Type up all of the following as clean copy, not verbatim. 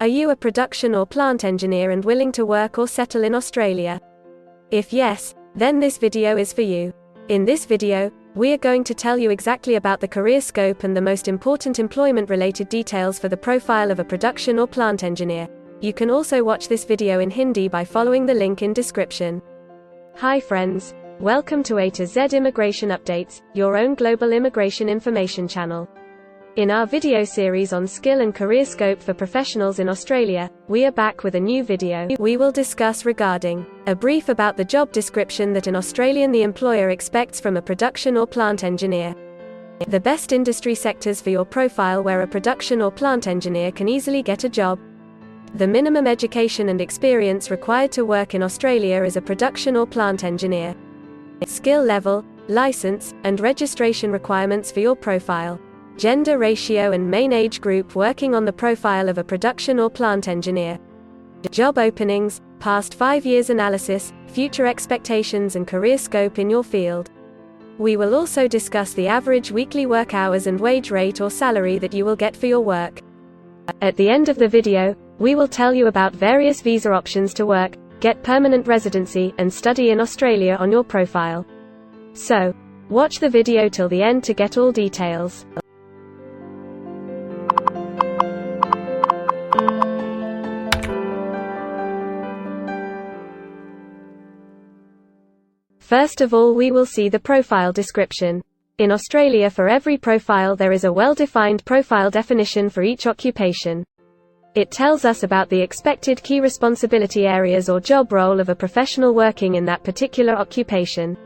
Are you a production or plant engineer and willing to work or settle in Australia? If yes, then this video is for you. In this video, we are going to tell you exactly about the career scope and the most important employment-related details for the profile of a production or plant engineer. You can also watch this video in Hindi by following the link in description. Hi friends, welcome to A to Z Immigration Updates, your own global immigration information channel. In our video series on skill and career scope for professionals in Australia, we are back with a new video. We will discuss regarding a brief about the job description that an Australian the employer expects from a production or plant engineer. The best industry sectors for your profile where a production or plant engineer can easily get a job. The minimum education and experience required to work in Australia as a production or plant engineer. Skill level, license, and registration requirements for your profile. Gender ratio and main age group working on the profile of a production or plant engineer. Job openings, past 5 years analysis, future expectations and career scope in your field. We will also discuss the average weekly work hours and wage rate or salary that you will get for your work. At the end of the video, we will tell you about various visa options to work, get permanent residency, and study in Australia on your profile. So, watch the video till the end to get all details. First of all, we will see the profile description. In Australia, for every profile there is a well-defined profile definition for each occupation. It tells us about the expected key responsibility areas or job role of a professional working in that particular occupation.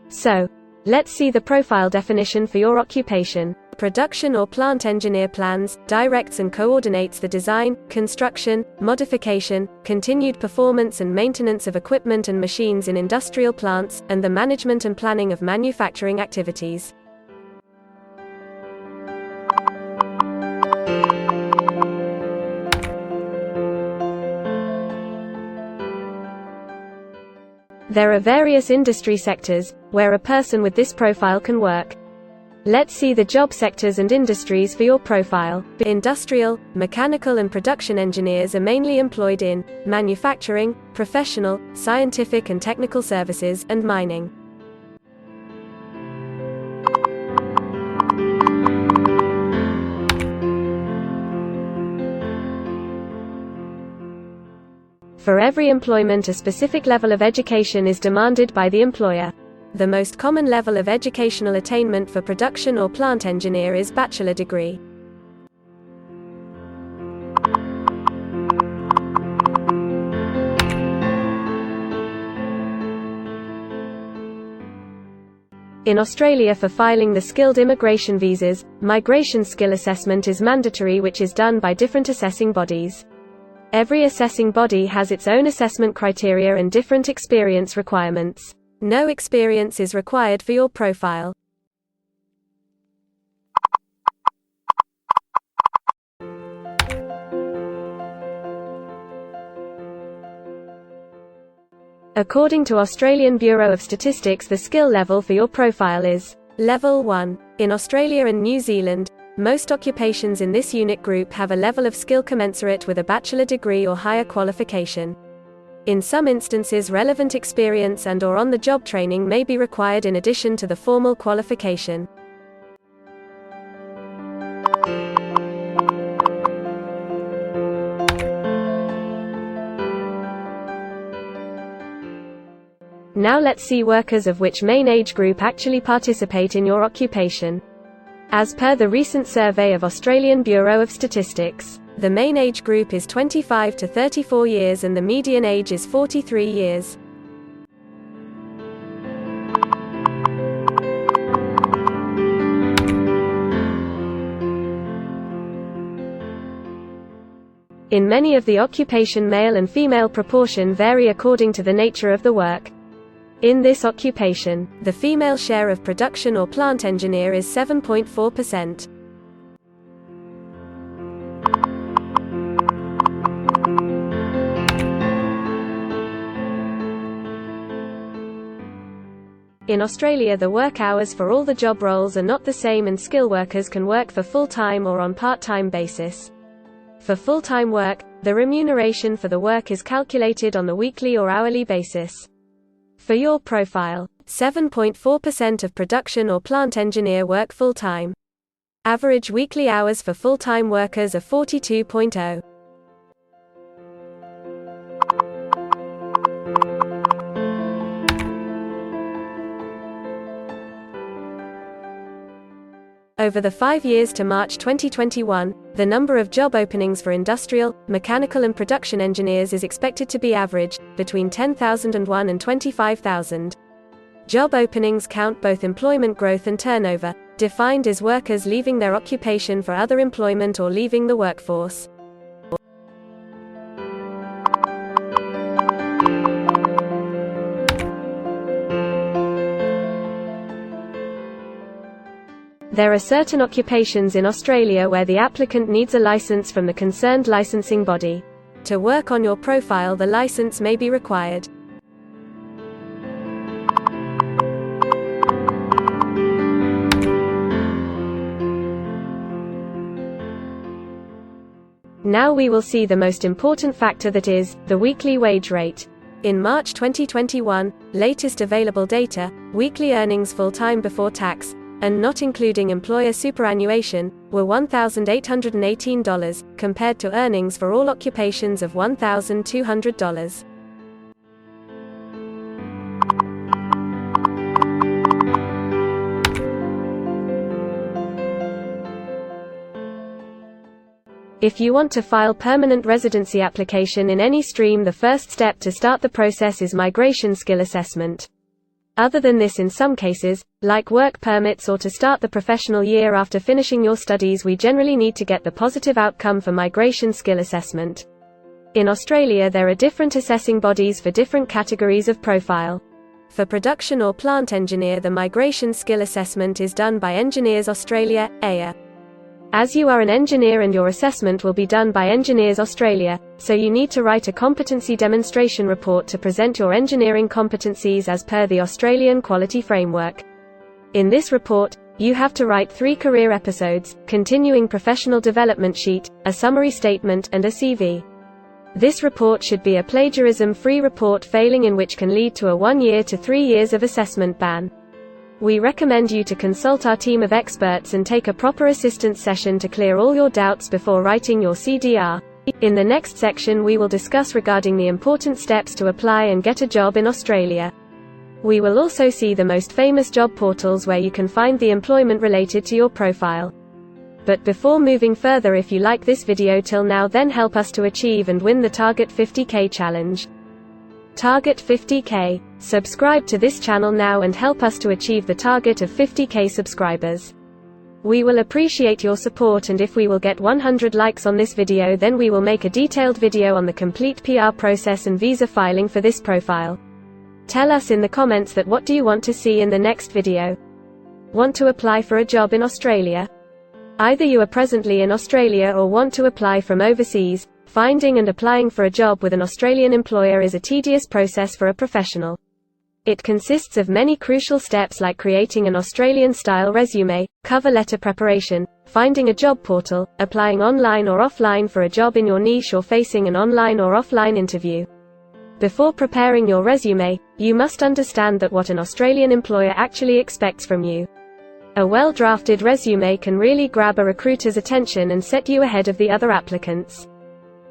So, let's see the profile definition for your occupation. Production or plant engineer plans, directs and coordinates the design, construction, modification, continued performance and maintenance of equipment and machines in industrial plants, and the management and planning of manufacturing activities. There are various industry sectors where a person with this profile can work. Let's see the job sectors and industries for your profile. Industrial, mechanical and production engineers are mainly employed in manufacturing, professional, scientific and technical services, and mining. For every employment, a specific level of education is demanded by the employer. The most common level of educational attainment for production or plant engineer is bachelor degree. In Australia, for filing the skilled immigration visas, migration skill assessment is mandatory, which is done by different assessing bodies. Every assessing body has its own assessment criteria and different experience requirements. No experience is required for your profile. According to Australian Bureau of Statistics, the skill level for your profile is Level 1. In Australia and New Zealand, most occupations in this unit group have a level of skill commensurate with a bachelor degree or higher qualification. In some instances, relevant experience and/or on-the-job training may be required in addition to the formal qualification. Now let's see workers of which main age group actually participate in your occupation. As per the recent survey of Australian Bureau of Statistics, the main age group is 25 to 34 years and the median age is 43 years. In many of the occupation, male and female proportion vary according to the nature of the work. In this occupation, the female share of production or plant engineer is 7.4%. In Australia, the work hours for all the job roles are not the same and skill workers can work for full-time or on part-time basis. For full-time work, the remuneration for the work is calculated on the weekly or hourly basis. For your profile, 7.4% of production or plant engineer work full-time. Average weekly hours for full-time workers are 42.0. Over the 5 years to March 2021, the number of job openings for industrial, mechanical and production engineers is expected to be average, between 10,001 and 25,000. Job openings count both employment growth and turnover, defined as workers leaving their occupation for other employment or leaving the workforce. There are certain occupations in Australia where the applicant needs a license from the concerned licensing body. To work on your profile, the license may be required. Now we will see the most important factor, that is, the weekly wage rate. In March 2021, latest available data, weekly earnings full-time before tax, and not including employer superannuation, were $1,818, compared to earnings for all occupations of $1,200. If you want to file permanent residency application in any stream, the first step to start the process is migration skill assessment. Other than this, in some cases, like work permits or to start the professional year after finishing your studies, we generally need to get the positive outcome for migration skill assessment. In Australia, there are different assessing bodies for different categories of profile. For production or plant engineer, the migration skill assessment is done by Engineers Australia, AIA. As you are an engineer and your assessment will be done by Engineers Australia, so you need to write a competency demonstration report to present your engineering competencies as per the Australian Quality Framework. In this report, you have to write 3 career episodes, continuing professional development sheet, a summary statement, and a CV. This report should be a plagiarism-free report, failing in which can lead to a 1 year to 3 years of assessment ban. We recommend you to consult our team of experts and take a proper assistance session to clear all your doubts before writing your CDR. In the next section, we will discuss regarding the important steps to apply and get a job in Australia. We will also see the most famous job portals where you can find the employment related to your profile. But before moving further, if you like this video till now, then help us to achieve and win the Target 50K challenge. Target 50K. Subscribe to this channel now and help us to achieve the target of 50K subscribers. We will appreciate your support, and if we will get 100 likes on this video, then we will make a detailed video on the complete PR process and visa filing for this profile. Tell us in the comments that what do you want to see in the next video. Want to apply for a job in Australia? Either you are presently in Australia or want to apply from overseas. Finding and applying for a job with an Australian employer is a tedious process for a professional. It consists of many crucial steps like creating an Australian-style resume, cover letter preparation, finding a job portal, applying online or offline for a job in your niche, or facing an online or offline interview. Before preparing your resume, you must understand that what an Australian employer actually expects from you. A well-drafted resume can really grab a recruiter's attention and set you ahead of the other applicants.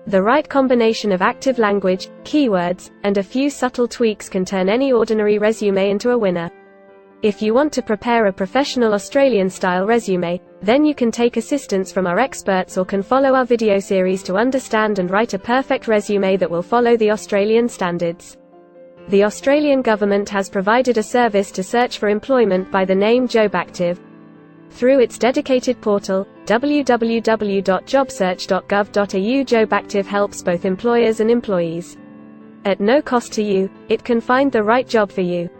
The right combination of active language, keywords, and a few subtle tweaks can turn any ordinary resume into a winner. If you want to prepare a professional Australian-style resume, then you can take assistance from our experts or can follow our video series to understand and write a perfect resume that will follow the Australian standards. The Australian government has provided a service to search for employment by the name JobActive. Through its dedicated portal, www.jobsearch.gov.au, JobActive helps both employers and employees. At no cost to you, it can find the right job for you.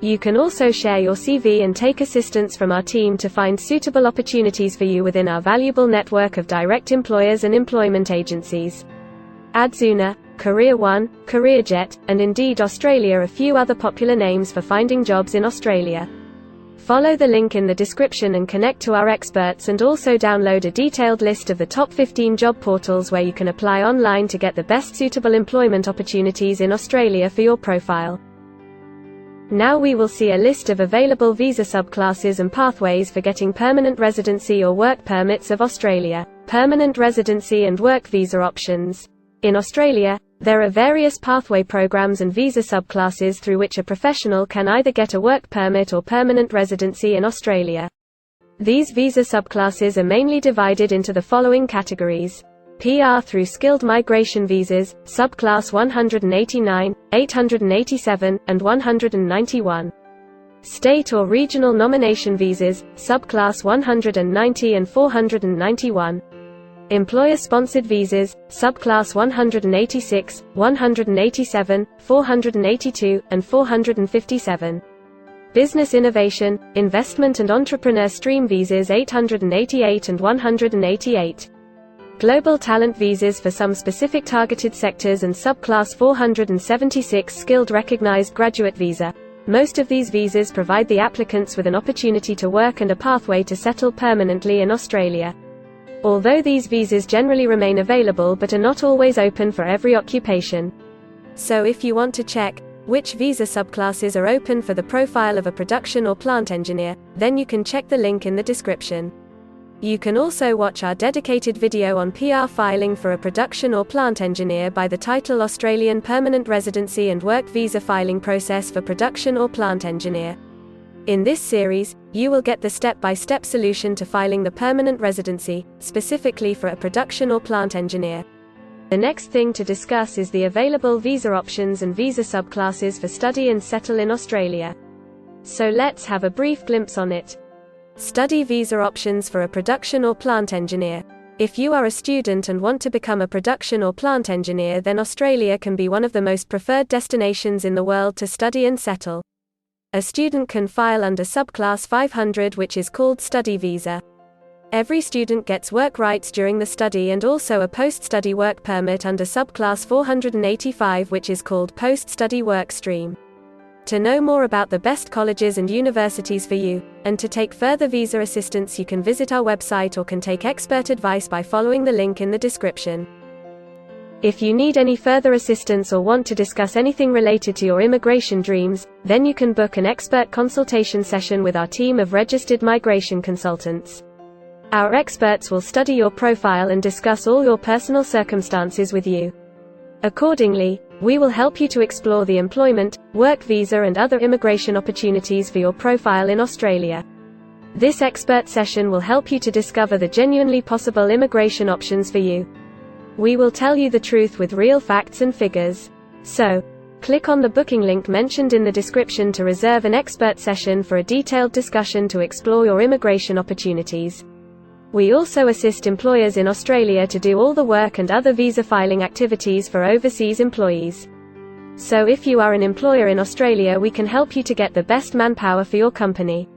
You can also share your CV and take assistance from our team to find suitable opportunities for you within our valuable network of direct employers and employment agencies. Adzuna, Career One, CareerJet, and Indeed Australia are a few other popular names for finding jobs in Australia. Follow the link in the description and connect to our experts, and also download a detailed list of the top 15 job portals where you can apply online to get the best suitable employment opportunities in Australia for your profile. Now we will see a list of available visa subclasses and pathways for getting permanent residency or work permits of Australia. Permanent residency and work visa options. In Australia, there are various pathway programs and visa subclasses through which a professional can either get a work permit or permanent residency in Australia. These visa subclasses are mainly divided into the following categories: PR through skilled migration visas, subclass 189, 887, and 191. State or regional nomination visas, subclass 190 and 491. Employer-sponsored visas, subclass 186, 187, 482, and 457. Business innovation, investment and entrepreneur stream visas 888 and 188. Global talent visas for some specific targeted sectors and subclass 476 skilled recognized graduate visa. Most of these visas provide the applicants with an opportunity to work and a pathway to settle permanently in Australia. Although these visas generally remain available but are not always open for every occupation. So if you want to check which visa subclasses are open for the profile of a production or plant engineer, then you can check the link in the description. You can also watch our dedicated video on PR filing for a production or plant engineer by the title Australian Permanent Residency and Work Visa Filing Process for Production or Plant Engineer. In this series, you will get the step-by-step solution to filing the permanent residency, specifically for a production or plant engineer. The next thing to discuss is the available visa options and visa subclasses for study and settle in Australia. So let's have a brief glimpse on it. Study visa options for a production or plant engineer. If you are a student and want to become a production or plant engineer, then Australia can be one of the most preferred destinations in the world to study and settle. A student can file under subclass 500, which is called study visa. Every student gets work rights during the study and also a post-study work permit under subclass 485, which is called post-study work stream. To know more about the best colleges and universities for you, and to take further visa assistance, you can visit our website or can take expert advice by following the link in the description. If you need any further assistance or want to discuss anything related to your immigration dreams, then you can book an expert consultation session with our team of registered migration consultants. Our experts will study your profile and discuss all your personal circumstances with you. Accordingly, we will help you to explore the employment, work visa and other immigration opportunities for your profile in Australia. This expert session will help you to discover the genuinely possible immigration options for you. We will tell you the truth with real facts and figures. So, click on the booking link mentioned in the description to reserve an expert session for a detailed discussion to explore your immigration opportunities. We also assist employers in Australia to do all the work and other visa filing activities for overseas employees. So if you are an employer in Australia, we can help you to get the best manpower for your company.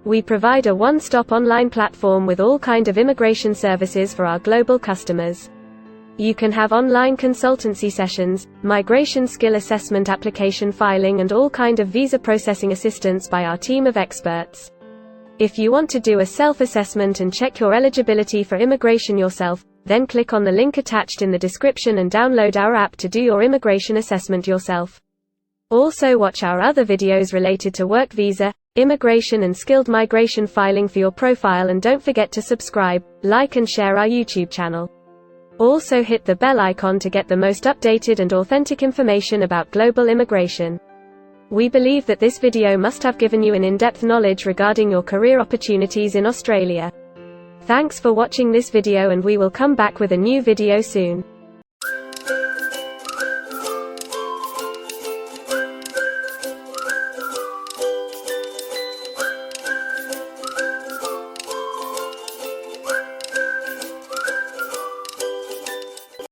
We provide a one-stop online platform with all kind of immigration services for our global customers. You can have online consultancy sessions, migration skill assessment, application filing and all kind of visa processing assistance by our team of experts. If you want to do a self-assessment and check your eligibility for immigration yourself, then click on the link attached in the description and download our app to do your immigration assessment yourself. Also watch our other videos related to work visa, immigration and skilled migration filing for your profile, and don't forget to subscribe, like and share our YouTube channel. Also hit the bell icon to get the most updated and authentic information about global immigration. We believe that this video must have given you an in-depth knowledge regarding your career opportunities in Australia. Thanks for watching this video, and we will come back with a new video soon.